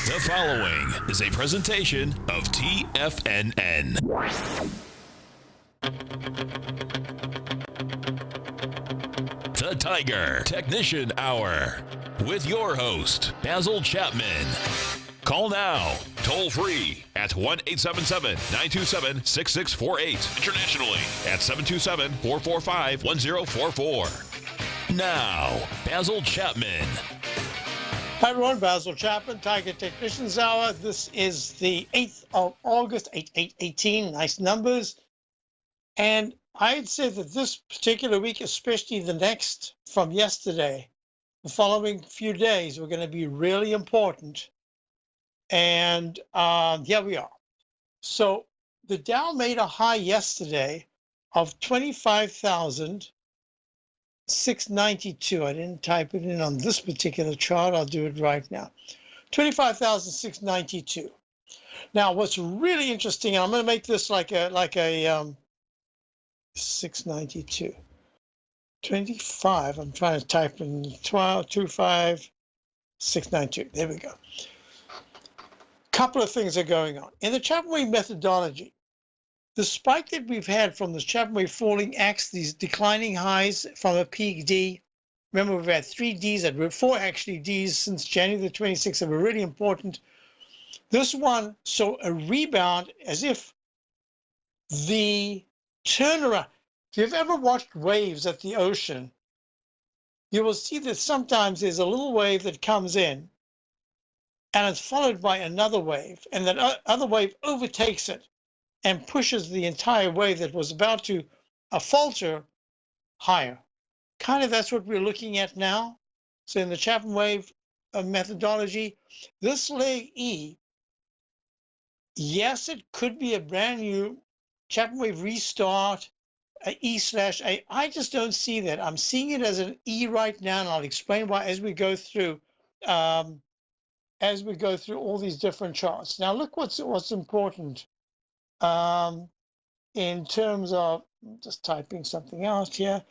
The following is a presentation of TFNN. The Tiger Technician Hour with your host, Basil Chapman. Call now, toll free at 1-877-927-6648. Internationally at 727-445-1044. Now, Basil Chapman. Hi everyone, Basil Chapman, Tiger Technicians Hour. This is the 8th of August, 8/8/18, nice numbers. And I'd say that this particular week, especially the next from yesterday, the following few days, are going to be really important. And here we are. So the Dow made a high yesterday of 25,692. I didn't type it in on this particular chart. I'll do it right now. 25,692. Now, what's really interesting, and I'm going to make this like a 692. 25. I'm trying to type in 25,692. There we go. Couple of things are going on in the Chapman wave methodology. The spike that we've had from the Chapman wave falling X, these declining highs from a peak D. Remember, we've had 3 Ds, and we're 4 actually Ds since January the 26th that were really important. This one saw a rebound as if the turnaround. If you've ever watched waves at the ocean, you will see that sometimes there's a little wave that comes in and it's followed by another wave, and that other wave overtakes it and pushes the entire wave that was about to falter higher. Kind of that's what we're looking at now. So in the Chapman wave methodology, this leg E, yes, it could be a brand new Chapman wave restart, a E/A. I just don't see that. I'm seeing it as an E right now, and I'll explain why as we go through all these different charts. Now look what's important. In terms of, just typing something out here.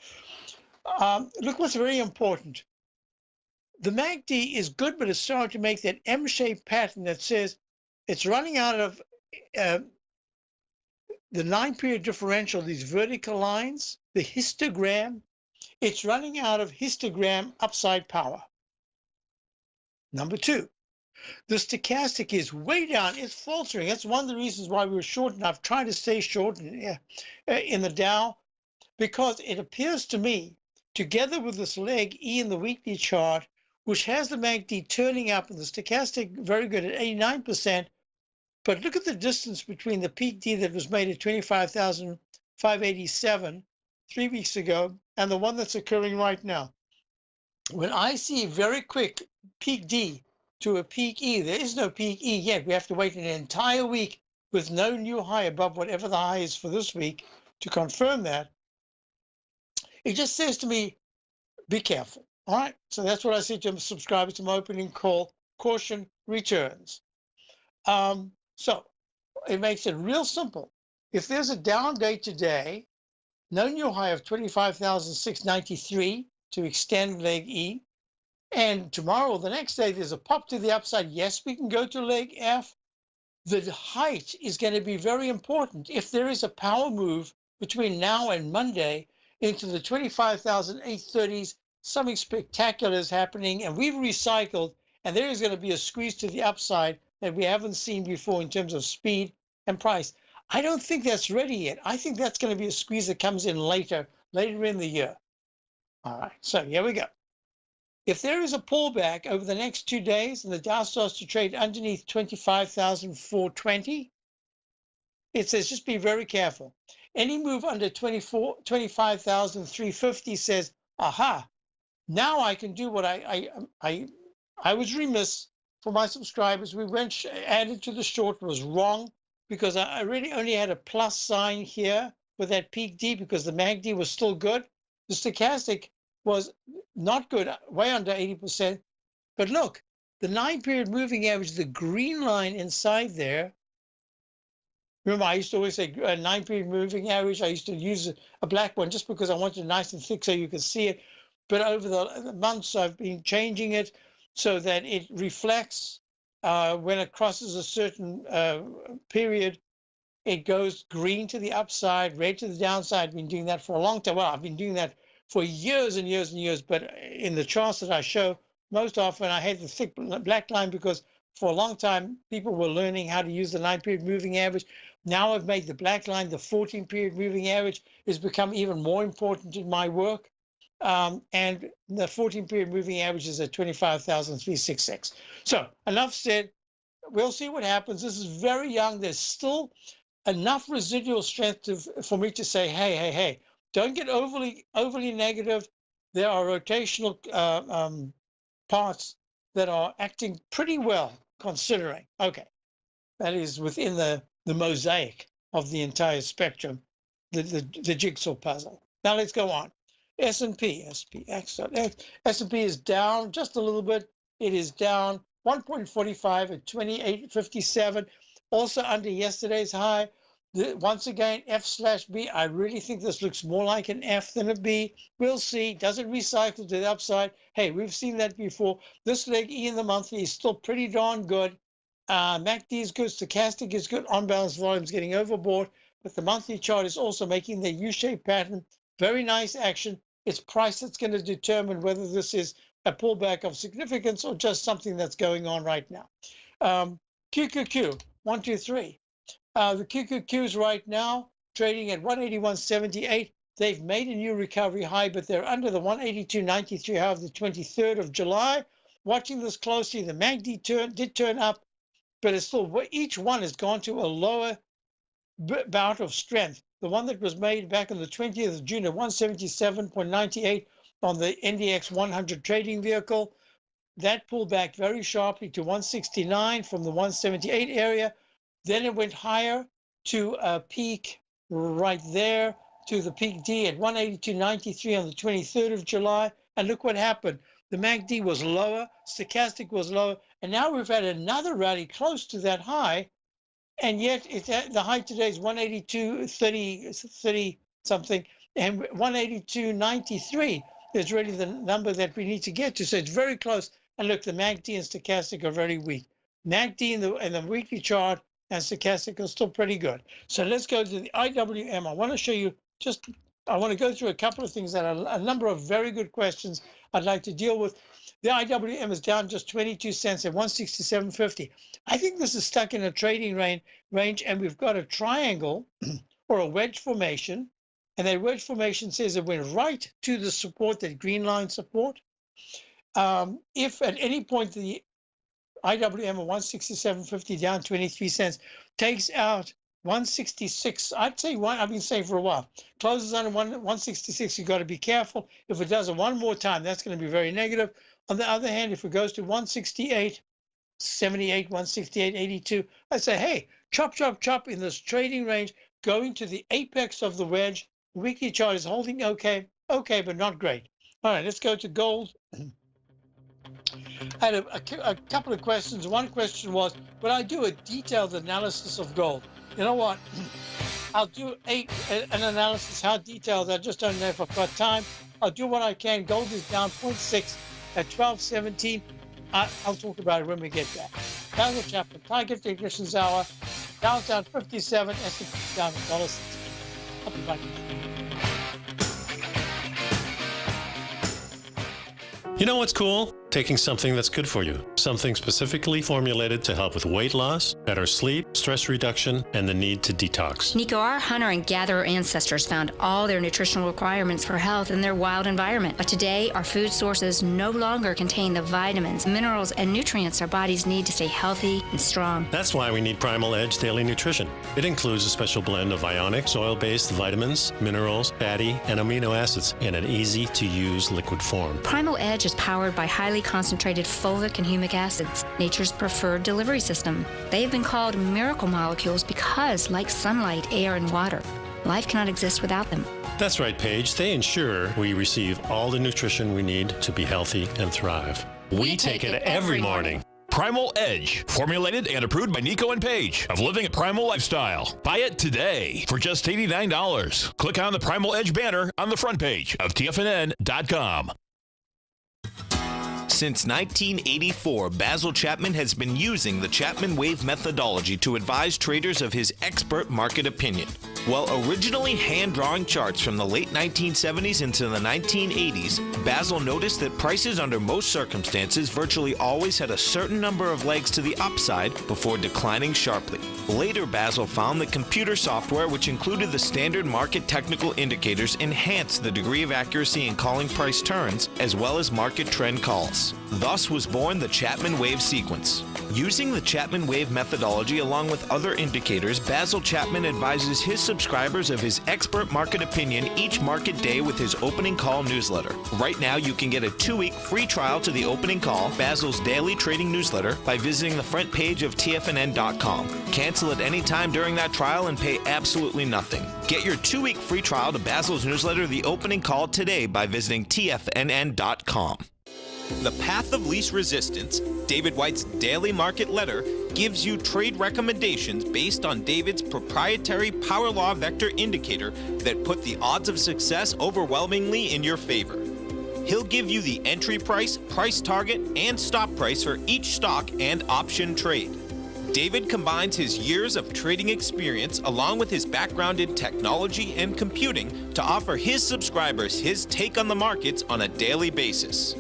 Look what's very important. The MACD is good, but it's starting to make that M-shaped pattern that says it's running out of the 9-period differential, these vertical lines, the histogram. It's running out of histogram upside power. Number 2. The stochastic is way down. It's faltering. That's one of the reasons why we were short, and I've tried to stay short in the Dow, because it appears to me, together with this leg E in the weekly chart, which has the MACD turning up and the stochastic very good at 89%, but look at the distance between the peak D that was made at 25,587 3 weeks ago and the one that's occurring right now. When I see very quick peak D to a peak E, there is no peak E yet. We have to wait an entire week with no new high above whatever the high is for this week to confirm that. It just says to me, be careful. All right. So that's what I say to subscribers to my opening call. Caution returns. So it makes it real simple. If there's a down day today, no new high of 25,693 to extend leg E. And tomorrow or the next day, there's a pop to the upside. Yes, we can go to leg F. The height is going to be very important. If there is a power move between now and Monday into the 25,830s, something spectacular is happening, and we've recycled, and there is going to be a squeeze to the upside that we haven't seen before in terms of speed and price. I don't think that's ready yet. I think that's going to be a squeeze that comes in later in the year. All right, so here we go. If there is a pullback over the next 2 days and the Dow starts to trade underneath 25,420, it says just be very careful. Any move under 25,350 says, aha, now I can do what I was remiss for my subscribers. We went added to the short, was wrong, because I really only had a plus sign here with that peak D because the MACD was still good. The stochastic was not good, way under 80%. But look, the 9-period moving average, the green line inside there. Remember, I used to always say 9-period moving average. I used to use a black one just because I wanted it nice and thick so you could see it. But over the months, I've been changing it so that it reflects When it crosses a certain period, it goes green to the upside, red to the downside. I've been doing that for a long time. Well, I've been doing that for years and years and years. But in the charts that I show, most often I had the thick black line because for a long time, people were learning how to use the 9-period moving average. Now I've made the black line, the 14-period moving average has become even more important in my work. And the 14-period moving average is at 25,366. So enough said. We'll see what happens. This is very young. There's still enough residual strength for me to say, hey, don't get overly negative. There are rotational parts that are acting pretty well, considering. Okay, that is within the mosaic of the entire spectrum, the jigsaw puzzle. Now let's go on. S&P, SPX.X. S&P is down just a little bit. It is down 1.45 at 28.57, also under yesterday's high. Once again, F/B. I really think this looks more like an F than a B. We'll see. Does it recycle to the upside? Hey, we've seen that before. This leg E in the monthly is still pretty darn good. MACD is good. Stochastic is good. On-balance volume is getting overbought. But the monthly chart is also making the U-shaped pattern. Very nice action. It's price that's going to determine whether this is a pullback of significance or just something that's going on right now. QQQ, 1, 2, 3. The QQQs right now trading at 181.78. They've made a new recovery high, but they're under the 182.93 high of the 23rd of July. Watching this closely, the MACD did turn up, but it's still, each one has gone to a lower bout of strength. The one that was made back on the 20th of June at 177.98 on the NDX 100 trading vehicle, that pulled back very sharply to 169 from the 178 area. Then it went higher to a peak right there, to the peak D at 182.93 on the 23rd of July. And look what happened. The MACD was lower, stochastic was lower, and now we've had another rally close to that high. And yet the high today is 182.30 something, and 182.93 is really the number that we need to get to. So it's very close. And look, the MACD and stochastic are very weak. MACD in the weekly chart and stochastic are still pretty good. So let's go to the IWM. I want to show you I want to go through a couple of things that are a number of very good questions I'd like to deal with. The IWM is down just 22 cents at 167.50. I think this is stuck in a trading range, and we've got a triangle or a wedge formation, and that wedge formation says it went right to the support, that green line support. If at any point the IWM of 167.50 down 23 cents takes out 166, I'd say I've been saying for a while, closes on 166, you've got to be careful. If it does it one more time, that's going to be very negative. On the other hand, if it goes to 168.78, 168.82, I say, hey, chop, chop, chop in this trading range, going to the apex of the wedge. The weekly chart is holding okay, but not great. All right, let's go to gold. I had a couple of questions. One question was, would I do a detailed analysis of gold? You know what? I'll do an analysis. How detailed? I just don't know if I've got time. I'll do what I can. Gold is down 0.6 at 12.17. I'll talk about it when we get back. Basil Chapman, Tiger Technicians Hour, down 57, S&P down $1.60. I'll be back. You know what's cool? Taking something that's good for you. Something specifically formulated to help with weight loss, better sleep, stress reduction, and the need to detox. Nico, our hunter and gatherer ancestors found all their nutritional requirements for health in their wild environment. But today, our food sources no longer contain the vitamins, minerals, and nutrients our bodies need to stay healthy and strong. That's why we need Primal Edge Daily Nutrition. It includes a special blend of ionic, soil-based vitamins, minerals, fatty, and amino acids in an easy-to-use liquid form. Primal Edge is powered by highly concentrated fulvic and humic acids, nature's preferred delivery system. They have been called miracle molecules because, like sunlight, air, and water, life cannot exist without them. That's right, Paige. They ensure we receive all the nutrition we need to be healthy and thrive. We take it every morning. Primal Edge, formulated and approved by Nico and Paige of Living a Primal Lifestyle. Buy it today for just $89. Click on the Primal Edge banner on the front page of TFNN.com. Since 1984, Basil Chapman has been using the Chapman Wave methodology to advise traders of his expert market opinion. While originally hand-drawing charts from the late 1970s into the 1980s, Basil noticed that prices under most circumstances virtually always had a certain number of legs to the upside before declining sharply. Later, Basil found that computer software, which included the standard market technical indicators, enhanced the degree of accuracy in calling price turns as well as market trend calls. Thus was born the Chapman Wave sequence. Using the Chapman Wave methodology along with other indicators, Basil Chapman advises his subscribers of his expert market opinion each market day with his opening call newsletter. Right now, you can get a 2-week free trial to the opening call, Basil's daily trading newsletter, by visiting the front page of TFNN.com. Cancel at any time during that trial and pay absolutely nothing. Get your 2-week free trial to Basil's newsletter, The Opening Call, today by visiting TFNN.com. The Path of Least Resistance, David White's daily market letter, gives you trade recommendations based on David's proprietary Power Law Vector indicator that put the odds of success overwhelmingly in your favor. He'll give you the entry price, price target, and stop price for each stock and option trade. David combines his years of trading experience along with his background in technology and computing to offer his subscribers his take on the markets on a daily basis.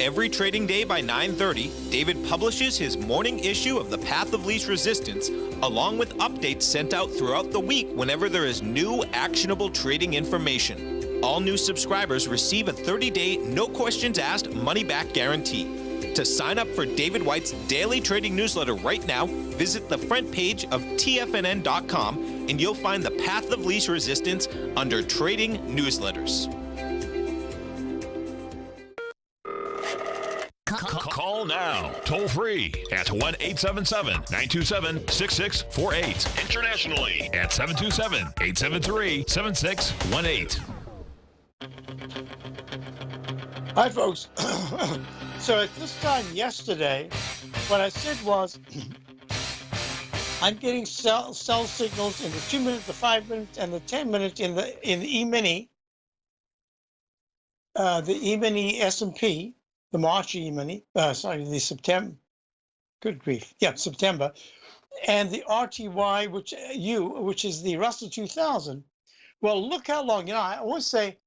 Every trading day by 9:30, David publishes his morning issue of The Path of Least Resistance, along with updates sent out throughout the week whenever there is new actionable trading information. All new subscribers receive a 30-day, no questions asked, money-back guarantee. To sign up for David White's daily trading newsletter right now, visit the front page of TFNN.com and you'll find The Path of Least Resistance under Trading Newsletters. Call now, toll free at 1-877-927-6648. Internationally at 727-873-7618. Hi, folks. So at this time yesterday, what I said was, I'm getting sell signals in the 2 minutes, the 5 minutes, and the 10 minutes in the E-mini, the E-mini S&P. The March E-mini, the September, good grief, yeah, September, and the RTY, which is the Russell 2000. Well, look how long, I always say,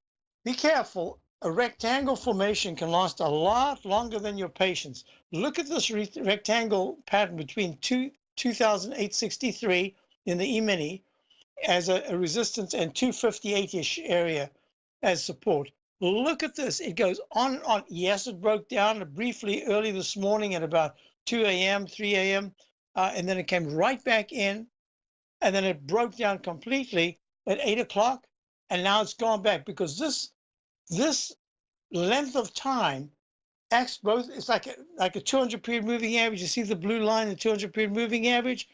be careful. A rectangle formation can last a lot longer than your patience. Look at this rectangle pattern between 2,863 in the E-mini as a resistance and 258-ish area as support. Look at this. It goes on and on. Yes, it broke down briefly early this morning at about 2 a.m., 3 a.m., and then it came right back in, and then it broke down completely at 8 o'clock, and now it's gone back because this length of time acts both. It's like a 200-period moving average. You see the blue line, the 200-period moving average?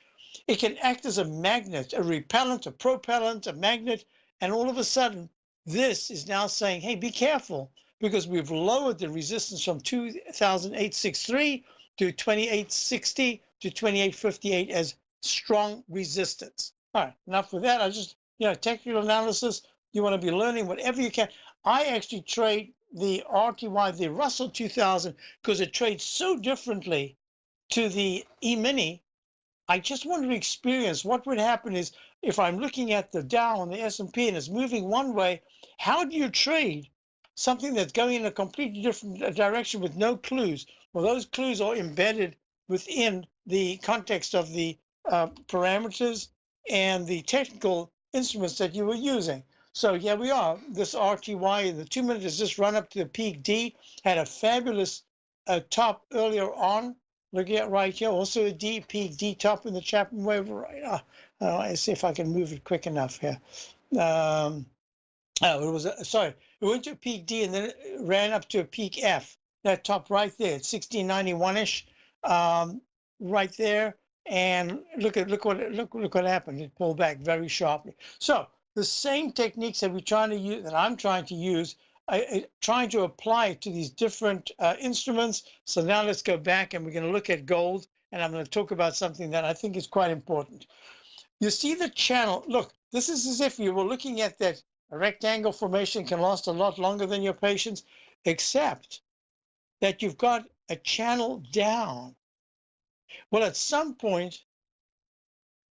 It can act as a magnet, a repellent, a propellant, a magnet, and all of a sudden, this is now saying, hey, be careful, because we've lowered the resistance from 2,863 to 2,860 to 2,858 as strong resistance. All right, enough with that. I just, technical analysis, you want to be learning whatever you can. I actually trade the RTY, the Russell 2000, because it trades so differently to the E-mini. I just want to experience what would happen is if I'm looking at the Dow and the S&P and it's moving one way, how do you trade something that's going in a completely different direction with no clues? Well, those clues are embedded within the context of the parameters and the technical instruments that you were using. So here we are. This RTY in the 2 minutes has just run up to the peak D, had a fabulous top earlier on. Looking at right here, also a D, peak D top in the Chapman wave. Right. Let's see if I can move it quick enough here. It went to a peak D and then it ran up to a peak F. That top right there, it's 1691-ish, right there. And look what happened. It pulled back very sharply. So the same techniques that I'm trying to use, trying to apply it to these different instruments. So now let's go back and we're going to look at gold, and I'm going to talk about something that I think is quite important. You see the channel. Look, this is as if you were looking at that rectangle formation can last a lot longer than your patience, except that you've got a channel down. Well, at some point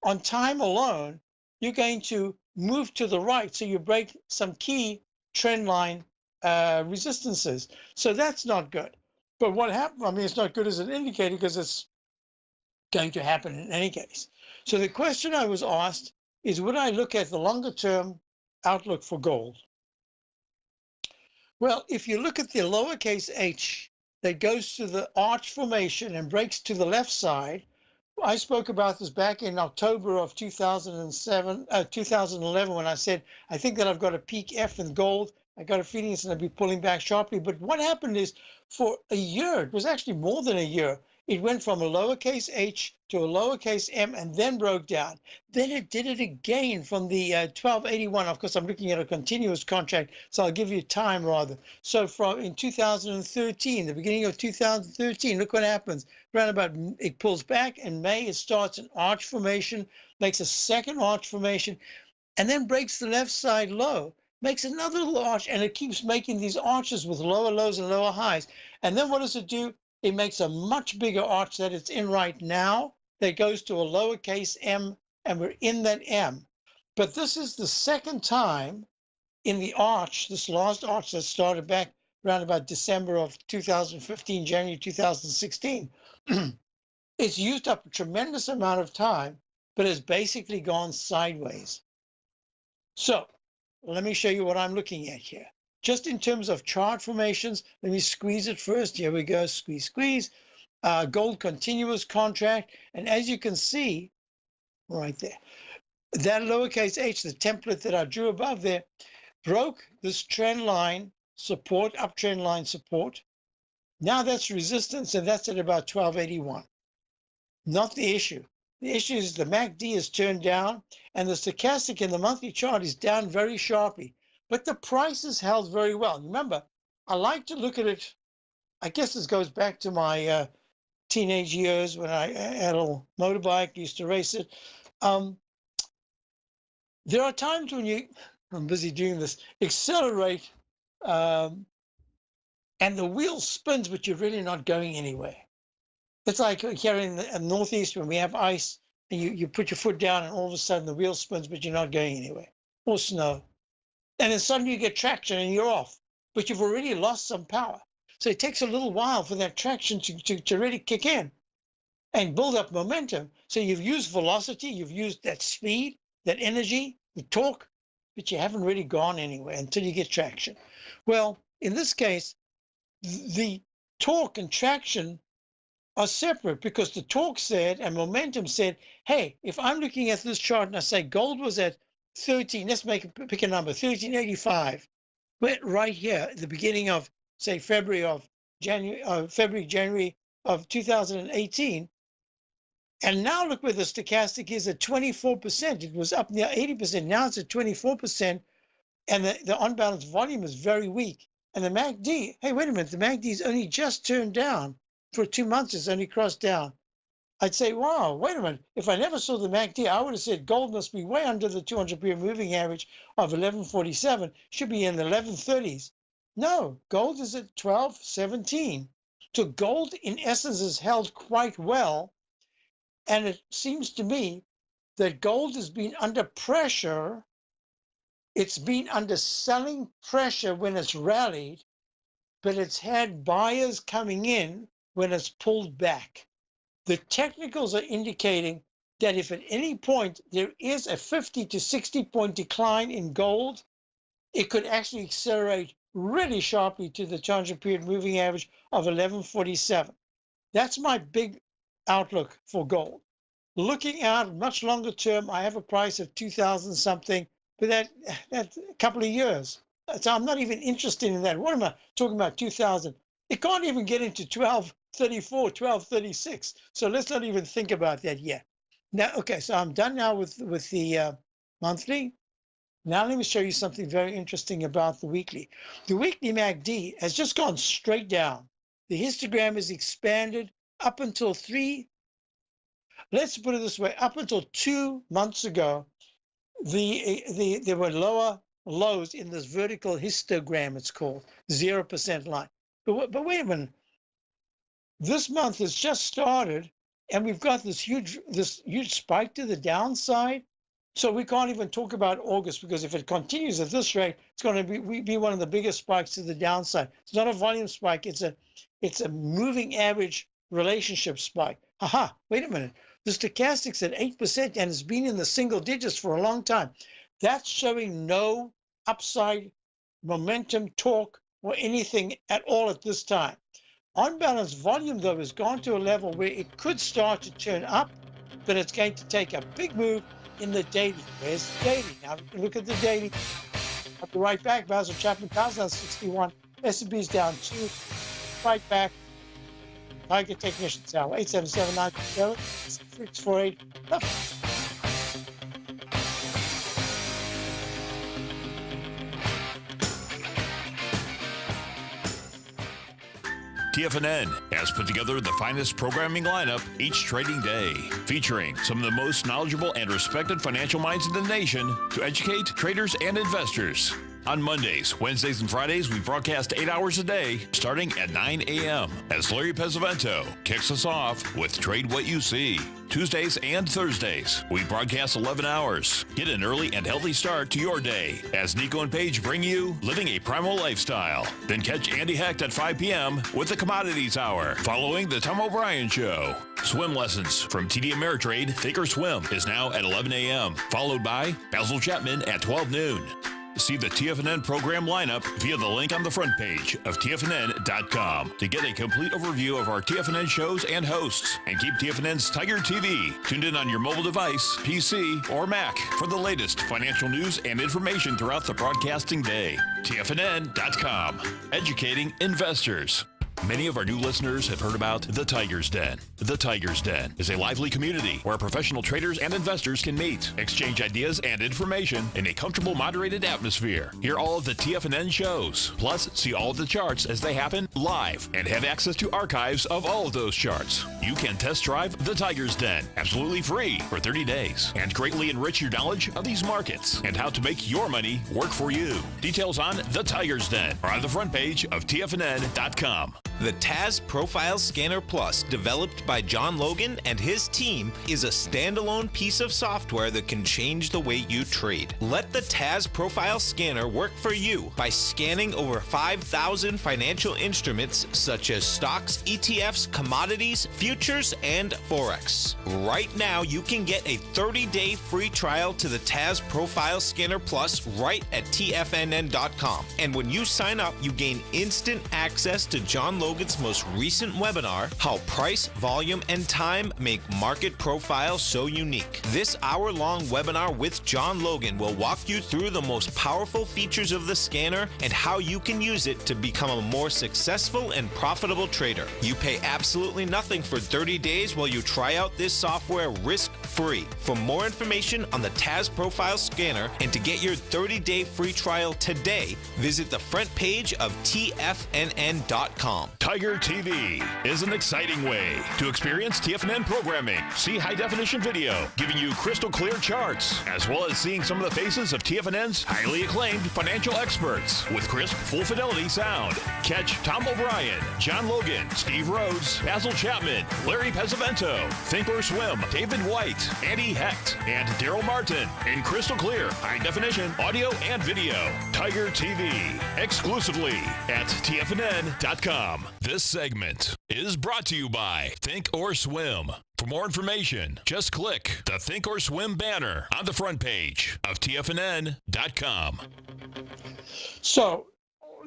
on time alone, you're going to move to the right. So you break some key trend line resistances. So that's not good. But what happened, I mean, it's not good as an indicator because it's going to happen in any case. So the question I was asked is, would I look at the longer term outlook for gold? Well, if you look at the lowercase h that goes to the arch formation and breaks to the left side, I spoke about this back in October of 2011, when I said, I think that I've got a peak F in gold. I got a feeling it's going to be pulling back sharply. But what happened is, for a year, it was actually more than a year, it went from a lowercase h to a lowercase m and then broke down. Then it did it again from the 1281. Of course, I'm looking at a continuous contract, so I'll give you time rather. So from in 2013, the beginning of 2013, look what happens. Around about, it pulls back. In May, it starts an arch formation, makes a second arch formation, and then breaks the left side low, makes another little arch, and it keeps making these arches with lower lows and lower highs. And then what does it do? It makes a much bigger arch that it's in right now that goes to a lowercase m, and we're in that m. But this is the second time in the arch, this last arch that started back around about December of 2015, January 2016. It's used up a tremendous amount of time, but has basically gone sideways. So let me show you what I'm looking at here. Just in terms of chart formations, let me squeeze it first. Here we go, squeeze, squeeze. Gold continuous contract. And as you can see, right there, that lowercase h, the template that I drew above there, broke this trend line support, uptrend line support. Now that's resistance, and that's at about 1281. Not the issue. The issue is the MACD is turned down, and the stochastic in the monthly chart is down very sharply. But the price is held very well. Remember, I like to look at it. I guess this goes back to my teenage years when I had a little motorbike, used to race it. There are times when I'm busy doing this, accelerate, and the wheel spins, but you're really not going anywhere. It's like here in the Northeast when we have ice, and you put your foot down and all of a sudden the wheel spins, but you're not going anywhere, or snow. And then suddenly you get traction and you're off, but you've already lost some power. So it takes a little while for that traction to really kick in and build up momentum. So you've used velocity, you've used that speed, that energy, the torque, but you haven't really gone anywhere until you get traction. Well, in this case, the torque and traction are separate, because the torque said and momentum said, hey, if I'm looking at this chart and I say gold was at 13, let's pick a number, 1385, went right here at the beginning of, say, February, January of 2018. And now look where the stochastic is at 24%. It was up near 80%. Now it's at 24%. And the on-balance volume is very weak. And the MACD, hey, wait a minute, the MACD is only just turned down. For 2 months, it's only crossed down. I'd say, wow, wait a minute. If I never saw the MACD, I would have said gold must be way under the 200-period moving average of 1147, should be in the 1130s. No, gold is at 1217. So gold, in essence, is held quite well. And it seems to me that gold has been under pressure. It's been under selling pressure when it's rallied, but it's had buyers coming in when it's pulled back. The technicals are indicating that if at any point there is a 50 to 60 point decline in gold, it could actually accelerate really sharply to the 200-period moving average of 1147. That's my big outlook for gold. Looking out much longer term, I have a price of 2,000 something, but that's a couple of years. So I'm not even interested in that. What am I talking about, 2,000? It can't even get into 1234, 1236. So let's not even think about that yet. Now, okay, so I'm done now with the monthly. Now let me show you something very interesting about the weekly. The weekly MACD has just gone straight down. The histogram is expanded up until let's put it this way, up until 2 months ago, there were lower lows in this vertical histogram, it's called, 0% line. But wait a minute, This month has just started, and we've got this huge spike to the downside. So we can't even talk about August, because if it continues at this rate, it's going to be one of the biggest spikes to the downside. It's not a volume spike. It's a moving average relationship spike. Aha, wait a minute. The stochastic's at 8% and it's been in the single digits for a long time. That's showing no upside momentum, torque, or anything at all at this time. On balance, volume, though, has gone to a level where it could start to turn up, but it's going to take a big move in the daily. Where's the daily? Now look at the daily. I'll be right back. Basil Chapman, Dow's down 61. S&P's down 2. Right back. Tiger Technicians Hour, 877-967-648. TFNN has put together the finest programming lineup each trading day, featuring some of the most knowledgeable and respected financial minds in the nation to educate traders and investors. On Mondays, Wednesdays, and Fridays, we broadcast 8 hours a day, starting at 9 a.m. as Larry Pesavento kicks us off with Trade What You See. Tuesdays and Thursdays, we broadcast 11 hours. Get an early and healthy start to your day as Nico and Paige bring you Living a Primal Lifestyle. Then catch Andy Hecht at 5 p.m. with the Commodities Hour, following the Tom O'Brien Show. Swim lessons from TD Ameritrade Think or Swim is now at 11 a.m., followed by Basil Chapman at 12 noon. See the TFNN program lineup via the link on the front page of TFNN.com to get a complete overview of our TFNN shows and hosts. And keep TFNN's Tiger TV tuned in on your mobile device, PC, or Mac for the latest financial news and information throughout the broadcasting day. TFNN.com, educating investors. Many of our new listeners have heard about The Tiger's Den. The Tiger's Den is a lively community where professional traders and investors can meet, exchange ideas and information in a comfortable, moderated atmosphere. Hear all of the TFNN shows, plus see all of the charts as they happen live and have access to archives of all of those charts. You can test drive The Tiger's Den absolutely free for 30 days and greatly enrich your knowledge of these markets and how to make your money work for you. Details on The Tiger's Den are on the front page of TFNN.com. The TAS Profile Scanner Plus, developed by John Logan and his team, is a standalone piece of software that can change the way you trade. Let the TAS Profile Scanner work for you by scanning over 5,000 financial instruments such as stocks, ETFs, commodities, futures, and Forex. Right now, you can get a 30-day free trial to the TAS Profile Scanner Plus right at TFNN.com. And when you sign up, you gain instant access to John Logan's most recent webinar, How Price, Volume, and Time Make Market Profiles So Unique. This hour-long webinar with John Logan will walk you through the most powerful features of the scanner and how you can use it to become a more successful and profitable trader. You pay absolutely nothing for 30 days while you try out this software risk-free. For more information on the TAS Profile Scanner and to get your 30-day free trial today, visit the front page of TFNN.com. Tiger TV is an exciting way to experience TFNN programming. See high-definition video, giving you crystal clear charts, as well as seeing some of the faces of TFNN's highly acclaimed financial experts with crisp, full-fidelity sound. Catch Tom O'Brien, John Logan, Steve Rhodes, Basil Chapman, Larry Pesavento, Think or Swim, David White, Andy Hecht, and Daryl Martin in crystal clear, high-definition audio and video. Tiger TV, exclusively at TFNN.com. This segment is brought to you by Think or Swim. For more information, just click the Think or Swim banner on the front page of TFNN.com. So,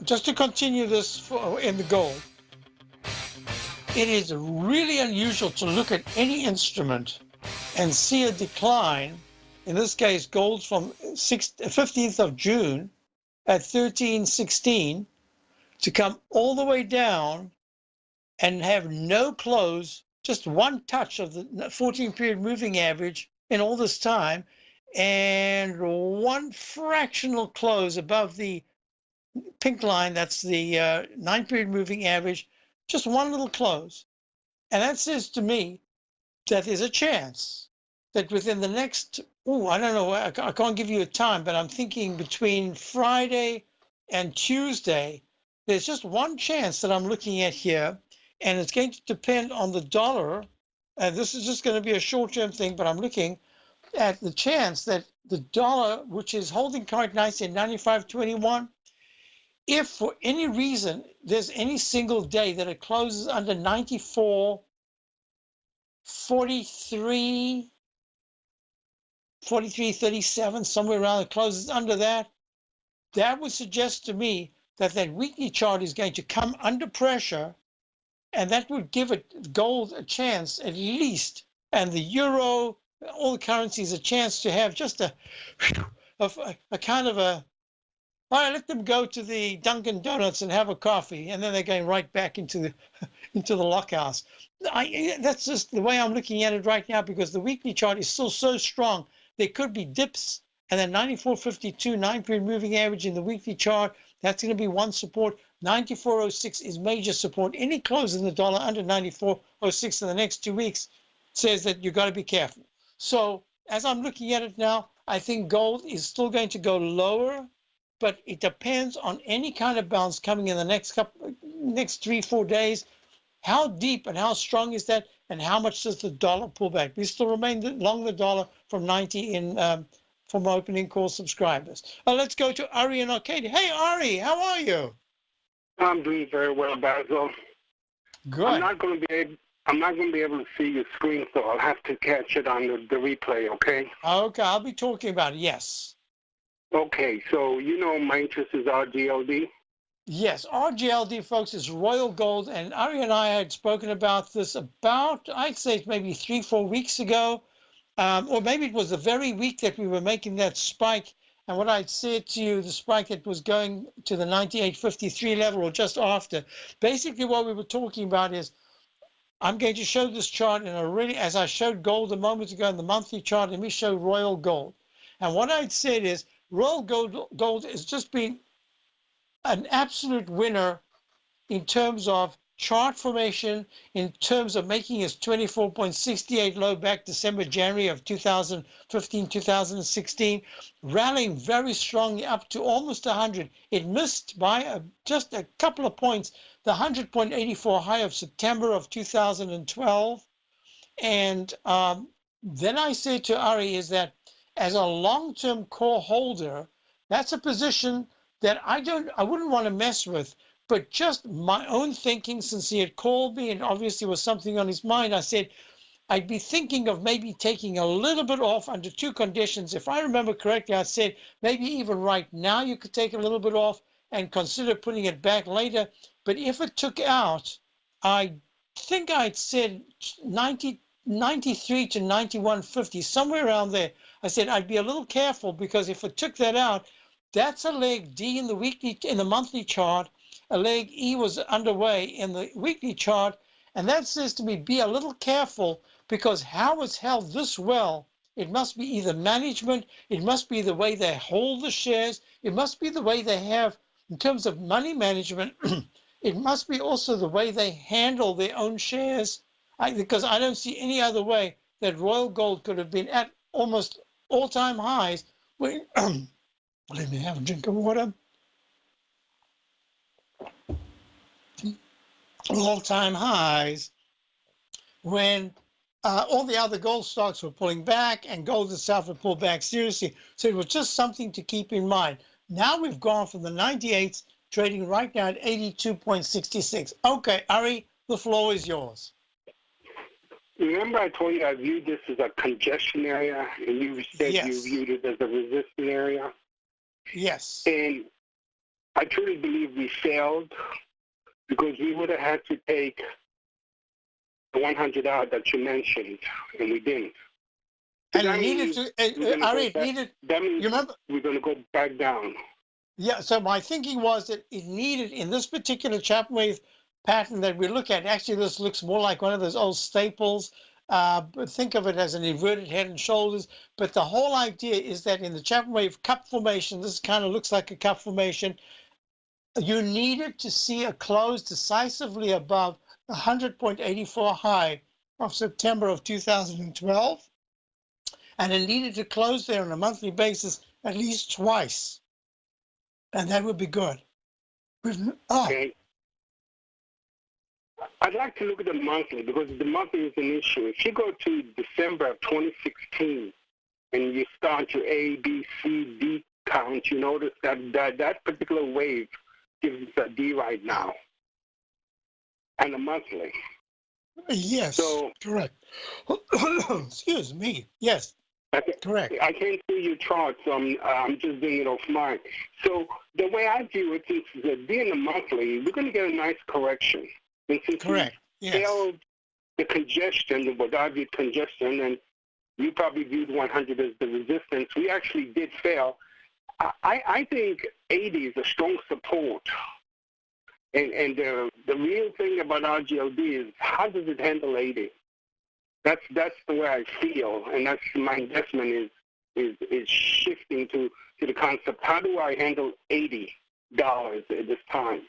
just to continue this in the gold, it is really unusual to look at any instrument and see a decline. In this case, gold from 15th of June at 1316 to come all the way down and have no close, just one touch of the 14-period moving average in all this time, and one fractional close above the pink line, that's the 9-period moving average, just one little close. And that says to me that there's a chance that within the next, I don't know, I can't give you a time, but I'm thinking between Friday and Tuesday, there's just one chance that I'm looking at here and it's going to depend on the dollar. And this is just going to be a short-term thing, but I'm looking at the chance that the dollar, which is holding quite nice in 95.21, if for any reason there's any single day that it closes under 94.43, 43.37, somewhere around, it closes under that, that would suggest to me that that weekly chart is going to come under pressure, and that would give it gold a chance at least, and the euro, all the currencies, a chance to have just a kind of a, all right, let them go to the Dunkin' Donuts and have a coffee, and then they're going right back into the lockhouse. That's just the way I'm looking at it right now, because the weekly chart is still so strong. There could be dips, and then 94.52 9-period moving average in the weekly chart. That's going to be one support. 94.06 is major support. Any close in the dollar under 94.06 in the next 2 weeks says that you've got to be careful. So as I'm looking at it now, I think gold is still going to go lower, but it depends on any kind of bounce coming in the next 3-4 days. How deep and how strong is that, and how much does the dollar pull back? We still remain long the dollar from 90 in from opening call subscribers. Let's go to Ari and Arcadia. Hey, Ari, how are you? I'm doing very well, Basil. Good. I'm not going to be able to see your screen, so I'll have to catch it on the replay, okay? Okay, I'll be talking about it, yes. Okay, so you know my interest is RGLD. Yes, RGLD, folks, is Royal Gold, and Ari and I had spoken about this about, I'd say maybe 3-4 weeks ago, or maybe it was the very week that we were making that spike. And what I'd said to you, the spike that was going to the 98.53 level or just after, basically what we were talking about is, I'm going to show this chart in a really, as I showed gold a moment ago in the monthly chart, let me show Royal Gold. And what I'd said is, Royal Gold has just been an absolute winner in terms of chart formation, in terms of making its 24.68 low back December, January of 2015, 2016, rallying very strongly up to almost 100. It missed by just a couple of points the 100.84 high of September of 2012. And then I say to Ari is that as a long-term core holder, that's a position that I wouldn't want to mess with. But just my own thinking, since he had called me and obviously was something on his mind, I said, I'd be thinking of maybe taking a little bit off under two conditions. If I remember correctly, I said, maybe even right now you could take a little bit off and consider putting it back later. But if it took out, I think I'd said 93 to 91.50, somewhere around there. I said, I'd be a little careful, because if it took that out, that's a leg D in the monthly chart. A leg E was underway in the weekly chart, and that says to me, be a little careful, because how it's held this well, it must be either management, it must be the way they hold the shares, it must be the way they have, in terms of money management, it must be also the way they handle their own shares, because I don't see any other way that Royal Gold could have been at almost all-time highs. Let me have a drink of water. All-time highs when all the other gold stocks were pulling back and gold itself had pulled back seriously. So it was just something to keep in mind. Now we've gone from the 98s, trading right now at 82.66. Okay, Ari, the floor is yours. Remember I told you I viewed this as a congestion area, and you said Yes. you viewed it as a resistance area? Yes. And I truly believe we failed, because we would have had to take the 100 out that you mentioned, and we didn't. And it needed to, Ari, it needed, that means you remember? we're going to go back down. Yeah, so my thinking was that it needed, in this particular Chapman wave pattern that we look at, actually this looks more like one of those old staples, but think of it as an inverted head and shoulders. But the whole idea is that in the Chapman wave cup formation, this kind of looks like a cup formation, you needed to see a close decisively above the 100.84 high of September of 2012. And it needed to close there on a monthly basis at least twice. And that would be good. Okay. I'd like to look at the monthly because the monthly is an issue. If you go to December of 2016 and you start your A, B, C, D count, you notice that particular wave gives us a D right now, and a monthly. Yes, So, correct. Excuse me. Yes, correct. I can't see your chart, so I'm just doing it off mine. So the way I view it is that being a monthly, we're going to get a nice correction. And since Correct. we Yes. failed the congestion, what I viewed congestion, and you probably viewed 100 as the resistance, we actually did fail. I think 80 is a strong support. And the real thing about RGLD is how does it handle 80? That's the way I feel, and that's my investment is shifting to the concept. How do I handle $80 at this time?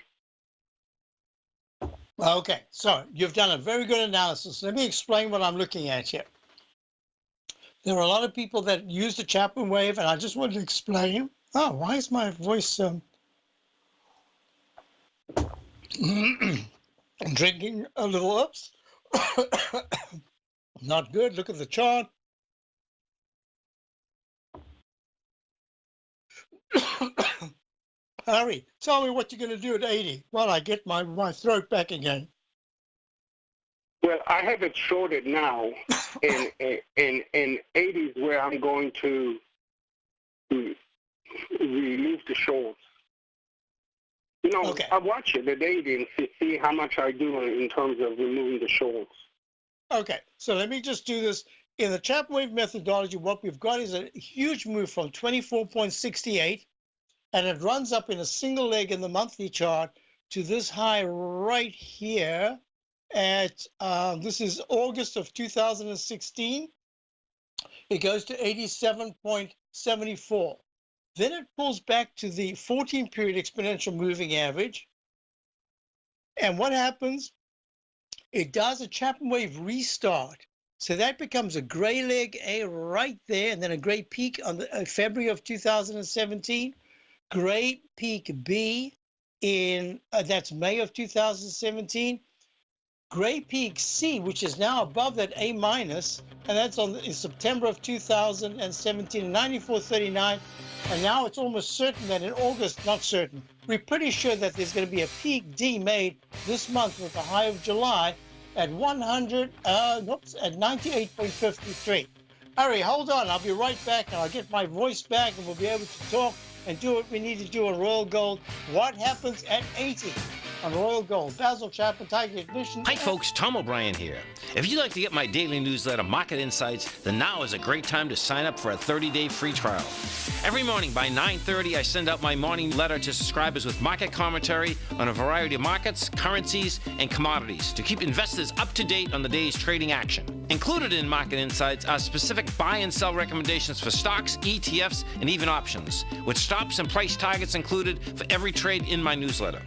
Okay, so you've done a very good analysis. Let me explain what I'm looking at here. There are a lot of people that use the Chapman wave, and I just wanted to explain. Oh, why is my voice? I'm drinking a little. Oops. Not good. Look at the chart. Harry, tell me what you're going to do at 80 while I get my throat back again. Well, I have it shorted now, and 80 is where I'm going to remove the shorts. You know, Okay. I watch it at 80 and see how much I do in terms of removing the shorts. Okay, so let me just do this. In the Chapman wave methodology, what we've got is a huge move from 24.68, and it runs up in a single leg in the monthly chart to this high right here at, this is August of 2016. It goes to 87.74. Then it pulls back to the 14-period exponential moving average. And what happens? It does a Chapman wave restart. So that becomes a gray leg A right there, and then a gray peak on the February of 2017. Gray peak B in, that's May of 2017. Gray peak C, which is now above that A minus, and that's in September of 2017, 94.39. And now it's almost certain that in August, not certain, we're pretty sure that there's going to be a peak D made this month with the high of July at 98.53. Harry, hold on. I'll be right back, and I'll get my voice back, and we'll be able to talk and do what we need to do on Royal Gold. What happens at 80 on Royal Gold? Basil Chapman, Tiger Ignition. Hi folks, Tom O'Brien here. If you'd like to get my daily newsletter, Market Insights, then now is a great time to sign up for a 30-day free trial. Every morning by 9:30, I send out my morning letter to subscribers with market commentary on a variety of markets, currencies, and commodities to keep investors up to date on the day's trading action. Included in Market Insights are specific buy and sell recommendations for stocks, ETFs, and even options, with stops and price targets included for every trade in my newsletter.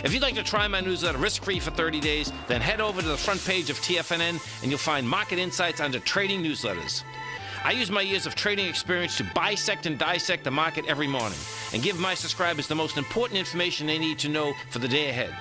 If you'd like to try my newsletter risk-free for 30 days, then head over to the front page of TFNN and you'll find Market Insights under Trading Newsletters. I use my years of trading experience to bisect and dissect the market every morning and give my subscribers the most important information they need to know for the day ahead.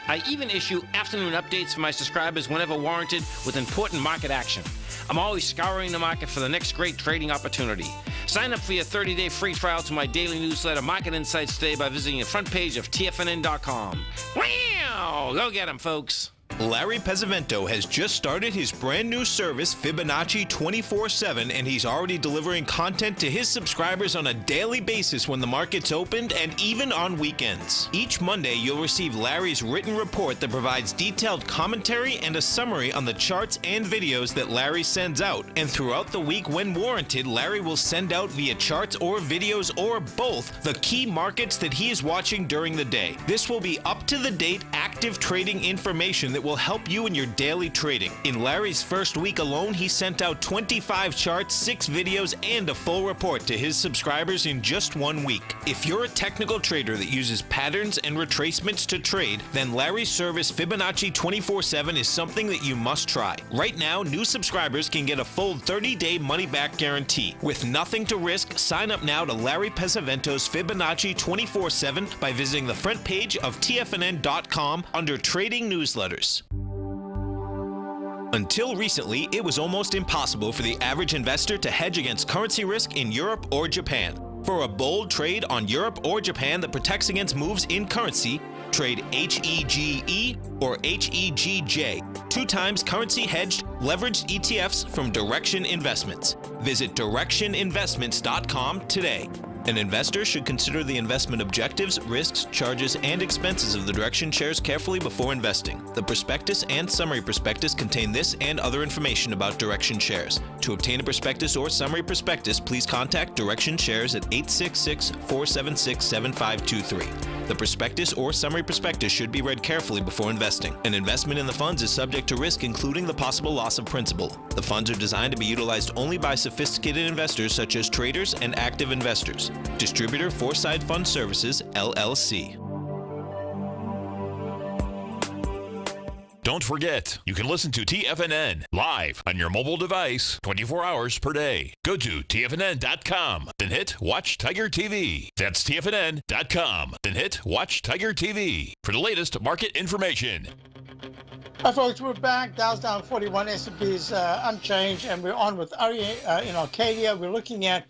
I even issue afternoon updates for my subscribers whenever warranted with important market action. I'm always scouring the market for the next great trading opportunity. Sign up for your 30-day free trial to my daily newsletter, Market Insights, today by visiting the front page of TFNN.com. Wow! Go get 'em, folks. Larry Pesavento has just started his brand new service, Fibonacci 24/7, and he's already delivering content to his subscribers on a daily basis when the market's opened and even on weekends. Each Monday, you'll receive Larry's written report that provides detailed commentary and a summary on the charts and videos that Larry sends out. And throughout the week, when warranted, Larry will send out via charts or videos or both the key markets that he is watching during the day. This will be up-to-the-date, active trading information that will help you in your daily trading. In Larry's first week alone, he sent out 25 charts, 6 videos, and a full report to his subscribers in just 1 week. If you're a technical trader that uses patterns and retracements to trade, then Larry's service Fibonacci 24/7 is something that you must try. Right now, new subscribers can get a full 30-day money-back guarantee. With nothing to risk, sign up now to Larry Pesavento's Fibonacci 24/7 by visiting the front page of TFNN.com under Trading Newsletters. Until recently, it was almost impossible for the average investor to hedge against currency risk in Europe or Japan. For a bold trade on Europe or Japan that protects against moves in currency, trade HEGE or HEGJ, 2 times currency hedged leveraged ETFs from Direction Investments. Visit directioninvestments.com today. An investor should consider the investment objectives, risks, charges, and expenses of the Direction shares carefully before investing. The prospectus and summary prospectus contain this and other information about Direction shares. To obtain a prospectus or summary prospectus, please contact Direction shares at 866-476-7523. The prospectus or summary prospectus should be read carefully before investing. An investment in the funds is subject to risk, including the possible loss of principal. The funds are designed to be utilized only by sophisticated investors such as traders and active investors. Distributor Foreside Fund Services, LLC. Don't forget, you can listen to TFNN live on your mobile device 24 hours per day. Go to TFNN.com, then hit Watch Tiger TV. That's TFNN.com, then hit Watch Tiger TV for the latest market information. Hi folks, we're back. Dow's down 41, S&P's unchanged, and we're on with Ari in Arcadia. We're looking at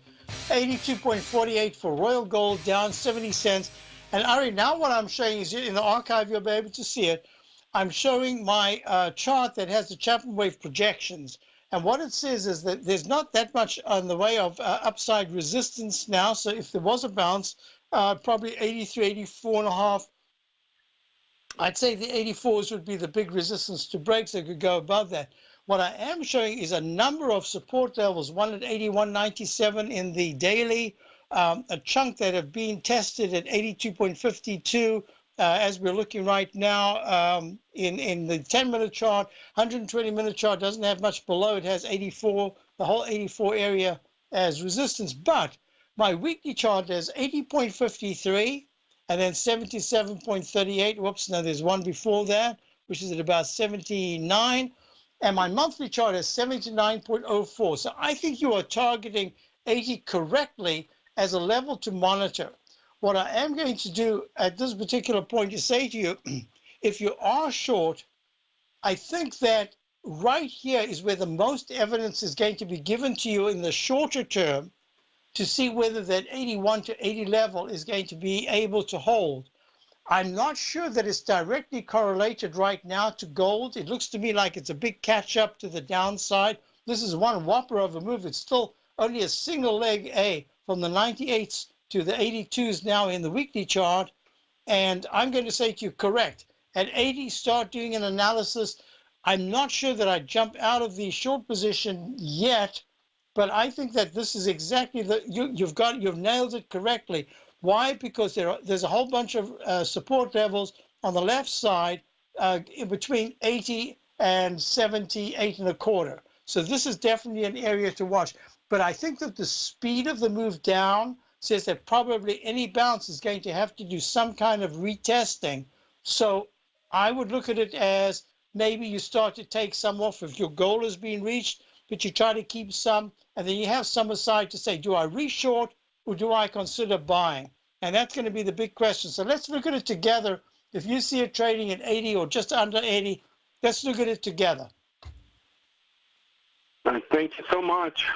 82.48 for Royal Gold, down 70 cents. And Ari, now what I'm showing is in the archive, you'll be able to see it. I'm showing my chart that has the Chapman wave projections. And what it says is that there's not that much on the way of upside resistance now. So if there was a bounce, probably 83, 84 and a half. I'd say the 84s would be the big resistance to break, so it could go above that. What I am showing is a number of support levels, one at 81.97 in the daily, a chunk that have been tested at 82.52 as we're looking right now in the 10-minute chart. 120-minute chart doesn't have much below. It has 84, the whole 84 area as resistance. But my weekly chart has 80.53 and then 77.38. Whoops, no, there's one before that, which is at about 79. And my monthly chart is 79.04. So I think you are targeting 80 correctly as a level to monitor. What I am going to do at this particular point is say to you, if you are short, I think that right here is where the most evidence is going to be given to you in the shorter term to see whether that 81 to 80 level is going to be able to hold. I'm not sure that it's directly correlated right now to gold. It looks to me like it's a big catch up to the downside. This is one whopper of a move. It's still only a single leg A from the 98s to the 82s now in the weekly chart. And I'm going to say to you, correct. At 80, start doing an analysis. I'm not sure that I jump out of the short position yet, but I think that this is exactly you've nailed it correctly. Why? Because there's a whole bunch of support levels on the left side in between 80 and 78 and a quarter. So this is definitely an area to watch. But I think that the speed of the move down says that probably any bounce is going to have to do some kind of retesting. So I would look at it as maybe you start to take some off if your goal has been reached, but you try to keep some, and then you have some aside to say, do I re-short or do I consider buying? And that's going to be the big question. So let's look at it together. If you see it trading at 80 or just under 80, let's look at it together. Thank you so much.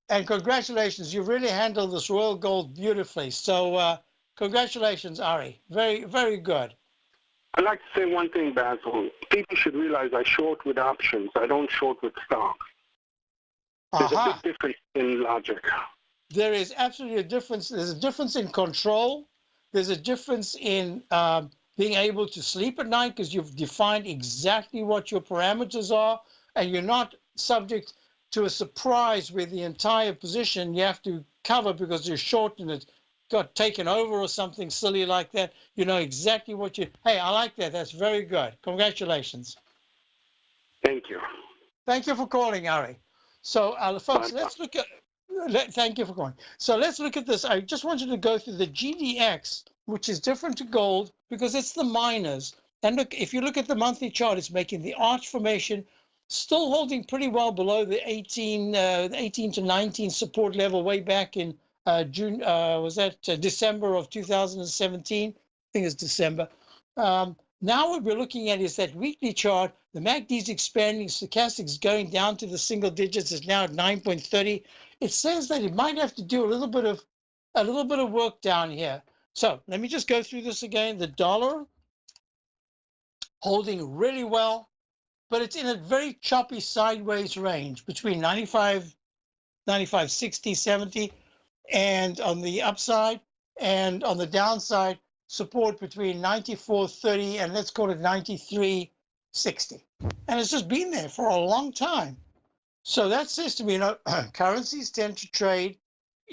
And congratulations. You really handled this Royal Gold beautifully. So congratulations, Ari. Very, very good. I'd like to say one thing, Basil. People should realize I short with options. I don't short with stocks. There's a big difference in logic. There is absolutely a difference. There's a difference in control. There's a difference in being able to sleep at night because you've defined exactly what your parameters are, and you're not subject to a surprise where the entire position you have to cover because you're short and it got taken over or something silly like that. You know exactly what you... Hey, I like that. That's very good. Congratulations. Thank you. Thank you for calling, Ari. So, folks, let's look at... Thank you for calling. So let's look at this. I just wanted to go through the GDX, which is different to gold because it's the miners. And look, if you look at the monthly chart, it's making the arch formation, still holding pretty well below the 18 to 19 support level way back in December of 2017? I think it's December. Now what we're looking at is that weekly chart The MACD is expanding. Stochastic is going down to the single digits. It's now at 9.30. It says that it might have to do a little bit of work down here. So let me just go through this again. The dollar holding really well, but it's in a very choppy sideways range between 95, 60, 70, and on the upside, and on the downside, support between 94.30 and let's call it 93.60. And it's just been there for a long time. So that says to me, currencies tend to trade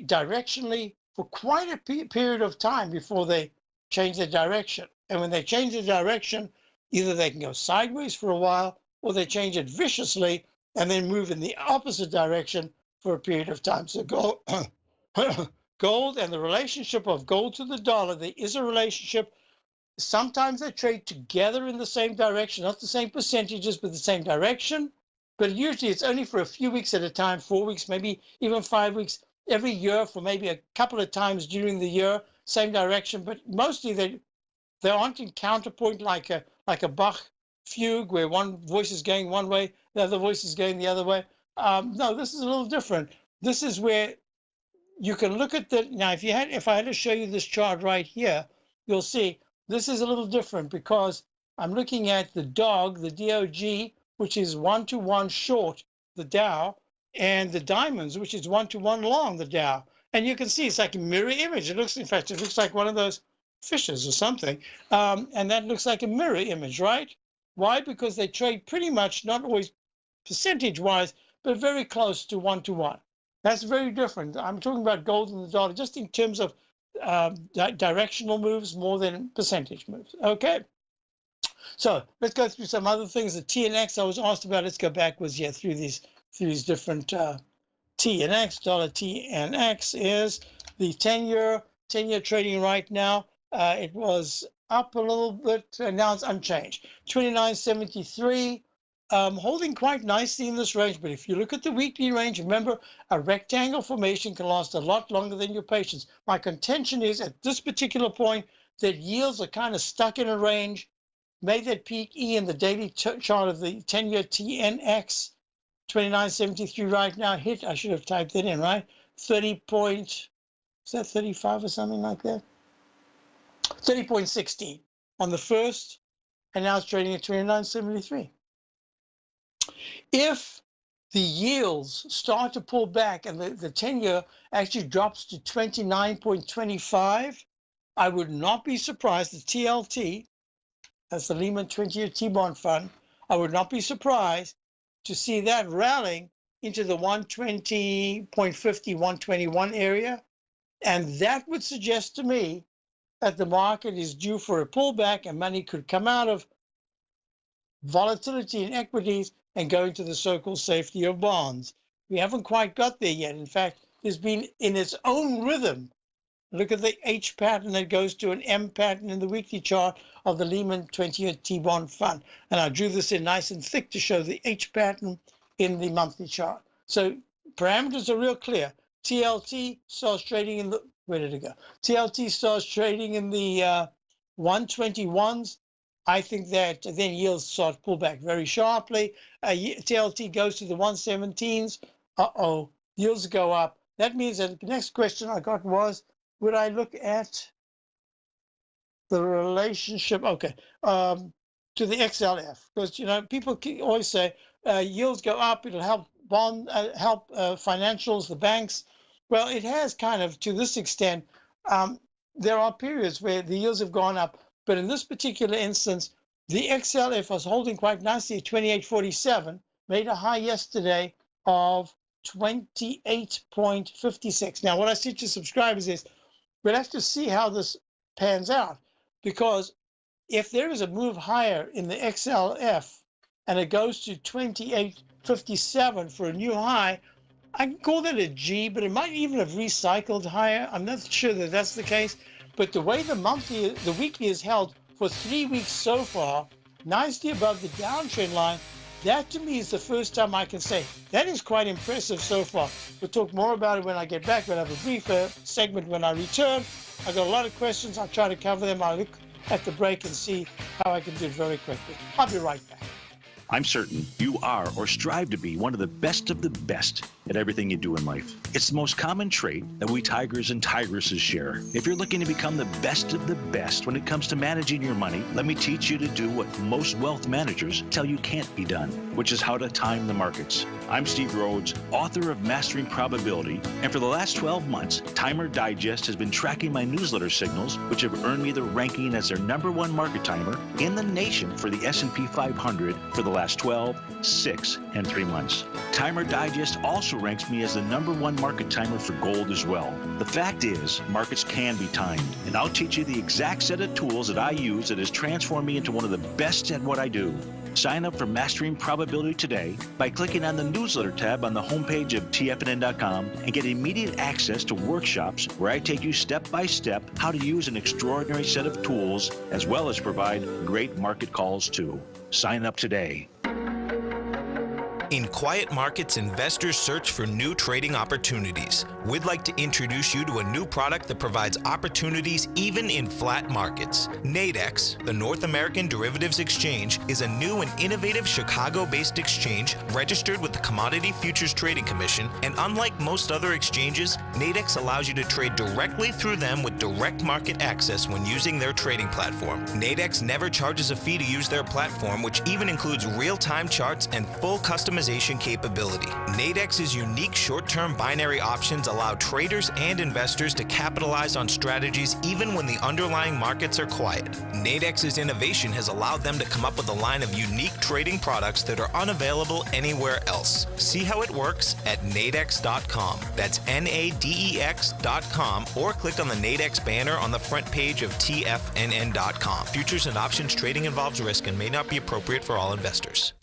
directionally for quite a period of time before they change their direction. And when they change their direction, either they can go sideways for a while or they change it viciously and then move in the opposite direction for a period of time. So gold and the relationship of gold to the dollar, there is a relationship. Sometimes they trade together in the same direction, not the same percentages, but the same direction. But usually it's only for a few weeks at a time, 4 weeks, maybe even 5 weeks, every year for maybe a couple of times during the year, same direction. But mostly they aren't in counterpoint like a Bach fugue where one voice is going one way, the other voice is going the other way. No, this is a little different. This is where you can look at now if I had to show you this chart right here, you'll see this is a little different because I'm looking at the DOG, the DOG, which is 1-to-1 short the Dow, and the diamonds, which is 1-to-1 long the Dow. And you can see it's like a mirror image. It looks like one of those fishes or something. And that looks like a mirror image, right? Why? Because they trade pretty much, not always percentage-wise, but very close to 1-to-1. That's very different. I'm talking about gold and the dollar just in terms of directional moves more than percentage moves. Okay. So let's go through some other things. The TNX I was asked about. Let's go backwards here through these different TNX. Dollar TNX is the 10-year trading right now. It was up a little bit, and now it's unchanged. 29.73. Holding quite nicely in this range, but if you look at the weekly range, remember a rectangle formation can last a lot longer than your patience. My contention is at this particular point that yields are kind of stuck in a range. Made that peak E in the daily chart of the 10-year TNX, 29.73 right now, hit, I should have typed that in, right? 30 point, is that 35 or something like that? 30.16 on the first, and now it's trading at 29.73. If the yields start to pull back and the 10-year actually drops to 29.25, I would not be surprised. The TLT, that's the Lehman 20-year T-bond fund, I would not be surprised to see that rallying into the 120.50, 121 area. And that would suggest to me that the market is due for a pullback and money could come out of volatility in equities and go into the so-called safety of bonds. We haven't quite got there yet. In fact, there's been in its own rhythm. Look at the H pattern that goes to an M pattern in the weekly chart of the Lehman 20-year T-bond fund. And I drew this in nice and thick to show the H pattern in the monthly chart. So parameters are real clear. TLT starts trading in the, where did it go? TLT starts trading in the 121s. I think that then yields start to pull back very sharply. TLT goes to the 117s. Yields go up. That means that the next question I got was, would I look at the relationship, to the XLF? Because, people always say yields go up, it'll help financials, the banks. Well, it has kind of to this extent. There are periods where the yields have gone up, but in this particular instance, the XLF was holding quite nicely at 28.47, made a high yesterday of 28.56. Now, what I say to subscribers is, we'll have to see how this pans out, because if there is a move higher in the XLF and it goes to 28.57 for a new high, I can call that a G, but it might even have recycled higher. I'm not sure that that's the case, but the way the weekly is held for 3 weeks so far, nicely above the downtrend line, that to me is the first time I can say that is quite impressive so far. We'll talk more about it when I get back. We'll have a briefer segment when I return. I've got a lot of questions. I'll try to cover them. I'll look at the break and see how I can do it very quickly. I'll be right back. I'm certain you are or strive to be one of the best at everything you do in life. It's the most common trait that we tigers and tigresses share. If you're looking to become the best of the best when it comes to managing your money, let me teach you to do what most wealth managers tell you can't be done, which is how to time the markets. I'm Steve Rhodes, author of Mastering Probability, and for the last 12 months, Timer Digest has been tracking my newsletter signals, which have earned me the ranking as their #1 market timer in the nation for the S&P 500 for the last 12, 6, and 3 months. Timer Digest also ranks me as the #1 market timer for gold as well. The fact is, markets can be timed, and I'll teach you the exact set of tools that I use that has transformed me into one of the best at what I do. Sign up for Mastering Probability today by clicking on the newsletter tab on the homepage of TFNN.com and get immediate access to workshops where I take you step by step how to use an extraordinary set of tools as well as provide great market calls too. Sign up today. In quiet markets, investors search for new trading opportunities. We'd like to introduce you to a new product that provides opportunities even in flat markets. Nadex, the North American Derivatives Exchange, is a new and innovative Chicago-based exchange registered with the Commodity Futures Trading Commission, and unlike most other exchanges, Nadex allows you to trade directly through them with direct market access when using their trading platform. Nadex never charges a fee to use their platform, which even includes real-time charts and full customization capability. Nadex's unique short-term binary options allow traders and investors to capitalize on strategies even when the underlying markets are quiet. Nadex's innovation has allowed them to come up with a line of unique trading products that are unavailable anywhere else. See how it works at nadex.com. That's NADEX.com, or click on the Nadex banner on the front page of TFNN.com. Futures and options trading involves risk and may not be appropriate for all investors.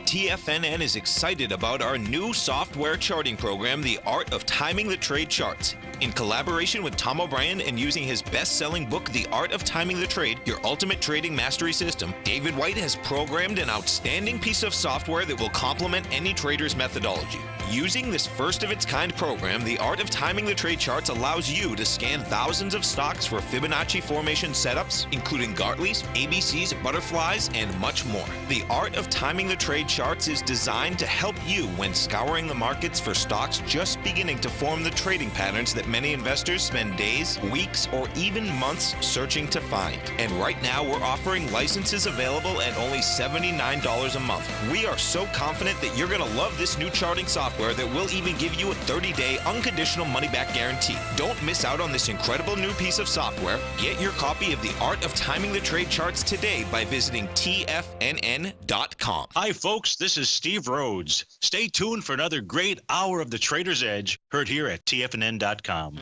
TFNN is excited about our new software charting program, The Art of Timing the Trade Charts. In collaboration with Tom O'Brien and using his best-selling book, The Art of Timing the Trade, Your Ultimate Trading Mastery System, David White has programmed an outstanding piece of software that will complement any trader's methodology. Using this first-of-its-kind program, The Art of Timing the Trade Charts allows you to scan thousands of stocks for Fibonacci formation setups, including Gartley's, ABC's, butterflies, and much more. The Art of Timing the Trade Charts is designed to help you when scouring the markets for stocks just beginning to form the trading patterns that many investors spend days, weeks, or even months searching to find. And right now, we're offering licenses available at only $79 a month. We are so confident that you're going to love this new charting software that will even give you a 30-day unconditional money-back guarantee. Don't miss out on this incredible new piece of software. Get your copy of The Art of Timing the Trade Charts today by visiting TFNN.com. Hi, folks. This is Steve Rhodes. Stay tuned for another great hour of The Trader's Edge, heard here at TFNN.com.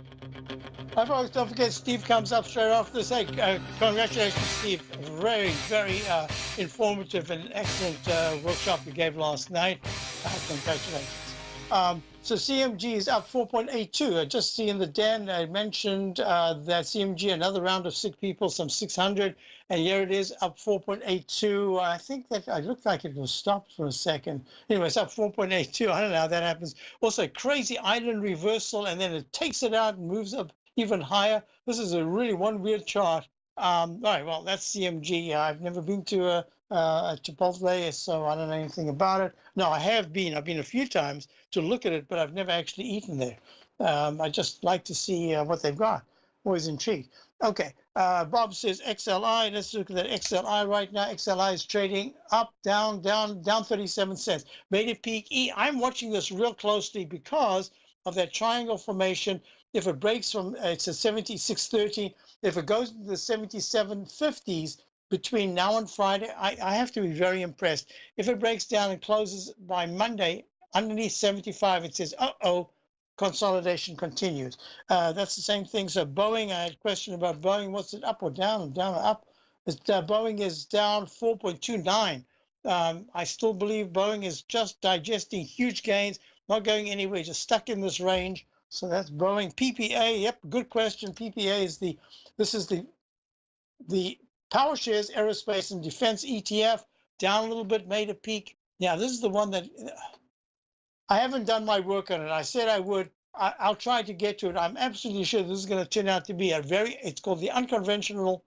Hi, folks. Don't forget, Steve comes up straight after this. Hey, congratulations, Steve. Very, very informative and excellent workshop you gave last night. Congratulations. So CMG is up 4.82. I just see in the den, I mentioned that CMG, another round of sick people, some 600, and here it is up 4.82. I think that it looked like it was stopped for a second. Anyway, it's up 4.82. I don't know how that happens. Also, crazy island reversal, and then it takes it out and moves up even higher. This is a really one weird chart. All right, well, that's CMG. I've never been to Chipotle, so I don't know anything about it. No, I have been. I've been a few times to look at it, but I've never actually eaten there. I just like to see what they've got. Always intrigued. Okay, Bob says XLI. Let's look at that XLI right now. XLI is trading up, down 37 cents. Made a peak E. I'm watching this real closely because of that triangle formation. If it breaks from, it's a 76.30. If it goes to the 77.50s, between now and Friday, I have to be very impressed. If it breaks down and closes by Monday underneath 75, it says, uh-oh, consolidation continues. That's the same thing. So Boeing, I had a question about Boeing. What's it, up or down? Down or up? Boeing is down 4.29. I still believe Boeing is just digesting huge gains, not going anywhere, just stuck in this range. So that's Boeing. PPA, yep, good question. PPA is the Power Shares Aerospace and Defense ETF, down a little bit, made a peak. Yeah, this is the one that I haven't done my work on it. I said I would. I'll try to get to it. I'm absolutely sure this is going to turn out to be it's called the unconventional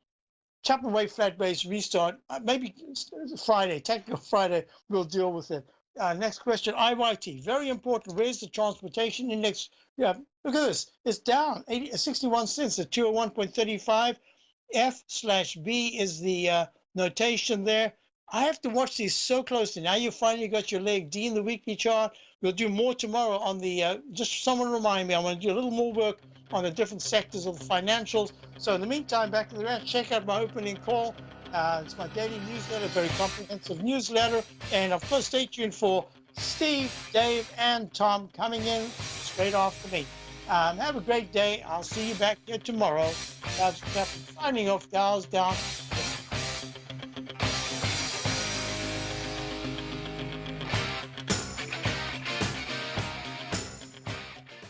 Chapman Wave flat base restart, maybe Friday, technical Friday, we'll deal with it. Next question, IYT, very important. Where's the transportation index? Yeah, look at this. It's down 61 cents at 201.35. F/B is the notation there. I have to watch these so closely. Now you finally got your leg D in the weekly chart. We'll do more tomorrow on the, just someone remind me, I want to do a little more work on the different sectors of the financials. So in the meantime, back to the rest, check out my opening call. It's my daily newsletter, very comprehensive newsletter. And of course, stay tuned for Steve, Dave, and Tom coming in straight after me. Have a great day. I'll see you back here tomorrow. Signing off, Dow's down.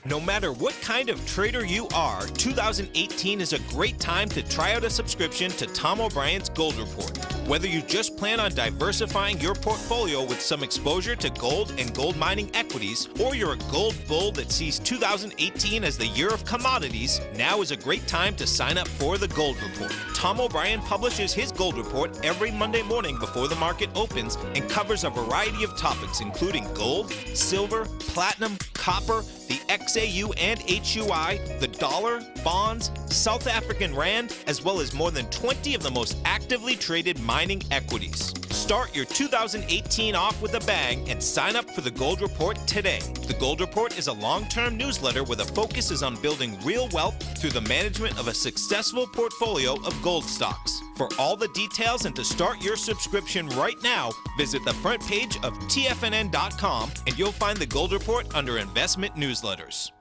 No matter what kind of trader you are, 2018 is a great time to try out a subscription to Tom O'Brien's Gold Report. Whether you just plan on diversifying your portfolio with some exposure to gold and gold mining equities, or you're a gold bull that sees 2018 as the year of commodities, now is a great time to sign up for the Gold Report. Tom O'Brien publishes his Gold Report every Monday morning before the market opens and covers a variety of topics including gold, silver, platinum, copper, the XAU and HUI, the dollar, bonds, South African rand, as well as more than 20 of the most actively traded mining equities. Start your 2018 off with a bang and sign up for the Gold Report today. The Gold Report is a long-term newsletter where the focus is on building real wealth through the management of a successful portfolio of gold stocks. For all the details and to start your subscription right now, visit the front page of TFNN.com and you'll find the Gold Report under Investment Newsletters.